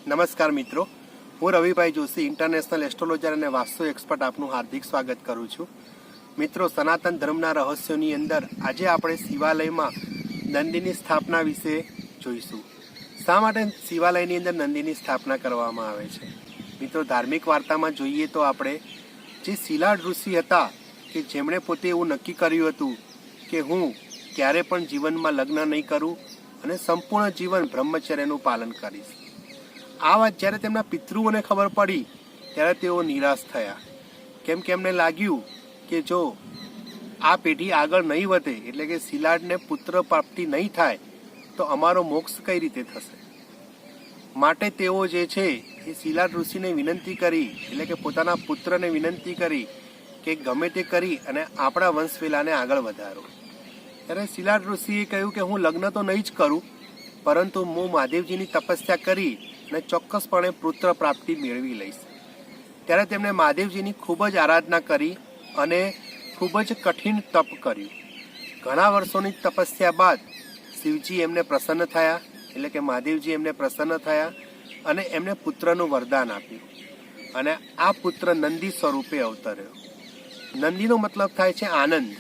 નમસ્કાર મિત્રો, હું રવિભાઈ જોશી, ઇન્ટરનેશનલ એસ્ટ્રોલોજર અને વાસ્તુ એક્સપર્ટ આપનું હાર્દિક સ્વાગત કરું છું. મિત્રો, સનાતન ધર્મના રહસ્યોની અંદર આજે આપણે શિવાલયમાં નંદીની સ્થાપના વિશે જોઈશું. શા માટે શિવાલયની અંદર નંદીની સ્થાપના કરવામાં આવે છે? મિત્રો, ધાર્મિક વાર્તામાં જોઈએ તો આપણે જે શિલાળ ઋષિ હતા કે જેમણે પોતે એવું નક્કી કર્યું હતું કે હું ક્યારે પણ જીવનમાં લગ્ન નહીં કરું અને સંપૂર્ણ જીવન બ્રહ્મચર્યનું પાલન કરીશ. આ વાત જ્યારે તેમના પિતૃઓને ખબર પડી ત્યારે તેઓ નિરાશ થયા, કેમ કે એમને લાગ્યું કે જો આ પેઢી આગળ નહીં વધે, એટલે કે શિલાળને પુત્ર પ્રાપ્તિ નહીં થાય તો અમારો મોક્ષ કઈ રીતે થશે. માટે તેઓ જે છે એ શિલાળ ઋષિને વિનંતી કરી, એટલે કે પોતાના પુત્રને વિનંતી કરી કે ગમે તે કરી અને આપણા વંશવેલાને આગળ વધારો. ત્યારે શિલાળ ઋષિએ કહ્યું કે હું લગ્ન તો નહીં જ કરું, પરંતુ હું મહાદેવજીની તપસ્યા કરી અને ચોક્કસપણે પુત્ર પ્રાપ્તિ મેળવી લઈશ. ત્યારે તેમણે મહાદેવજીની ખૂબ જ આરાધના કરી અને ખૂબ જ કઠિન તપ કર્યું. ઘણા વર્ષોની તપસ્યા બાદ શિવજી એમને પ્રસન્ન થયા, એટલે કે મહાદેવજી એમને પ્રસન્ન થયા અને એમને પુત્રનું વરદાન આપ્યું અને આ પુત્ર નંદી સ્વરૂપે અવતર્યો. નંદીનો મતલબ થાય છે આનંદ,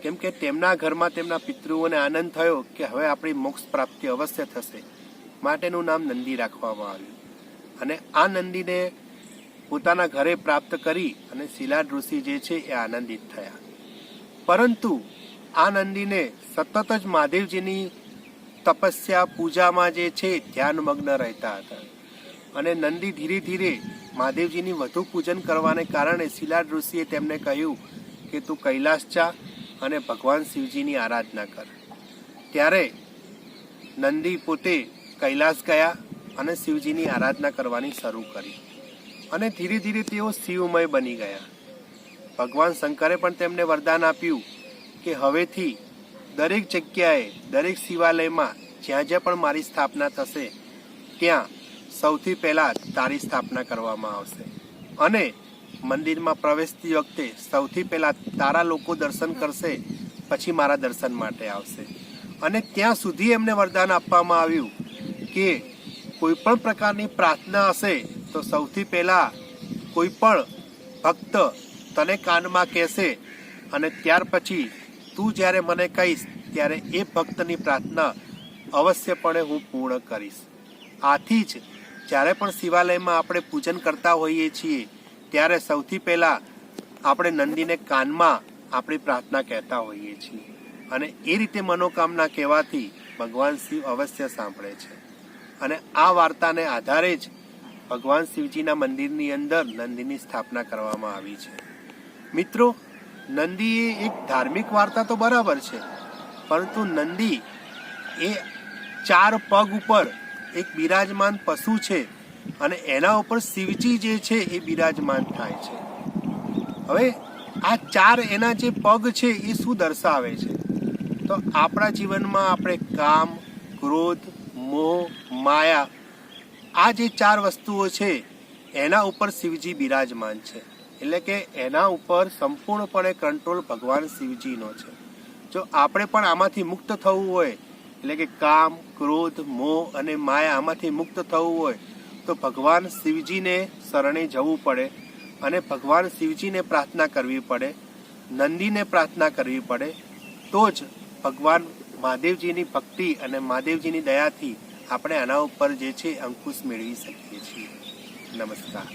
કેમ કે તેમના ઘરમાં તેમના પિતૃઓને આનંદ થયો કે હવે આપણી મોક્ષ પ્રાપ્તિ અવશ્ય થશે, માટેનું નામ નંદી રાખવામાં આવ્યું. અને આ નંદીને પોતાના ઘરે પ્રાપ્ત કરી અને શિલાળ ઋષિ જે છે એ આનંદિત થયા. પરંતુ આ નંદીને સતત જ મહાદેવજીની તપસ્યા પૂજામાં જે છે ધ્યાનમગ્ન રહેતા હતા અને નંદી ધીરે ધીરે મહાદેવજીની વધુ પૂજન કરવાને કારણે શિલાળ ઋષિએ તેમને કહ્યું કે તું કૈલાસ જા અને ભગવાન શિવજીની આરાધના કર. ત્યારે નંદી પોતે કૈલાસ ગયા અને શિવજીની આરાધના કરવાની શરૂ કરી અને ધીરે ધીરે તેઓ શિવમય બની ગયા. ભગવાન શંકરે પણ તેમને વરદાન આપ્યું કે હવેથી દરેક જગ્યાએ, દરેક શિવાલયમાં જ્યાં જ્યાં પણ મારી સ્થાપના થશે ત્યાં સૌથી પહેલાં તારી સ્થાપના કરવામાં આવશે અને મંદિરમાં પ્રવેશતી વખતે સૌથી પહેલાં તારા લોકો દર્શન કરશે, પછી મારા દર્શન માટે આવશે. અને ત્યાં સુધી એમને વરદાન આપવામાં આવ્યું કે કોઈ પણ પ્રકારની પ્રાર્થના હશે તો સૌથી પહેલાં કોઈ પણ ભક્ત તને કાનમાં કહેશે અને ત્યાર પછી તું જ્યારે મને કહીશ ત્યારે એ ભક્તની પ્રાર્થના અવશ્યપણે હું પૂર્ણ કરીશ. આથી જ જ્યારે પણ શિવાલયમાં આપણે પૂજન કરતા હોઈએ છીએ ત્યારે સૌથી પહેલાં આપણે નંદીને કાનમાં આપણી પ્રાર્થના કહેતા હોઈએ છીએ અને એ રીતે મનોકામના કહેવાથી ભગવાન શિવ અવશ્ય સાંભળે છે. અને આ વાર્તાને આધારે જ ભગવાન શિવજીના મંદિરની અંદર નંદીની સ્થાપના કરવામાં આવી છે. મિત્રો, નંદી એ એક ધાર્મિક વાર્તા તો બરાબર છે, પરંતુ નંદી એ 4 પગ ઉપર એક બિરાજમાન પશુ છે અને એના ઉપર શિવજી જે છે એ બિરાજમાન થાય છે. હવે આ 4 એના જે પગ છે એ શું દર્શાવે છે? તો આપણા જીવનમાં આપણે કામ, ક્રોધ, મોહ, માયા, આ જે 4 વસ્તુઓ છે એના ઉપર શિવજી બિરાજમાન છે. એટલે કે એના ઉપર સંપૂર્ણપણે કંટ્રોલ ભગવાન શિવજીનો છે. જો આપણે પણ આમાંથી મુક્ત થવું હોય, એટલે કે કામ, ક્રોધ, મોહ અને માયા આમાંથી મુક્ત થવું હોય તો ભગવાન શિવજીને શરણે જવું પડે અને ભગવાન શિવજીને પ્રાર્થના કરવી પડે, નંદીને પ્રાર્થના કરવી પડે. તો જ ભગવાન મહાદેવજીની ભક્તિ અને મહાદેવજીની દયાથી આપણે આના ઉપર જે છે અંકુશ મેળવી શકીએ છીએ. નમસ્કાર.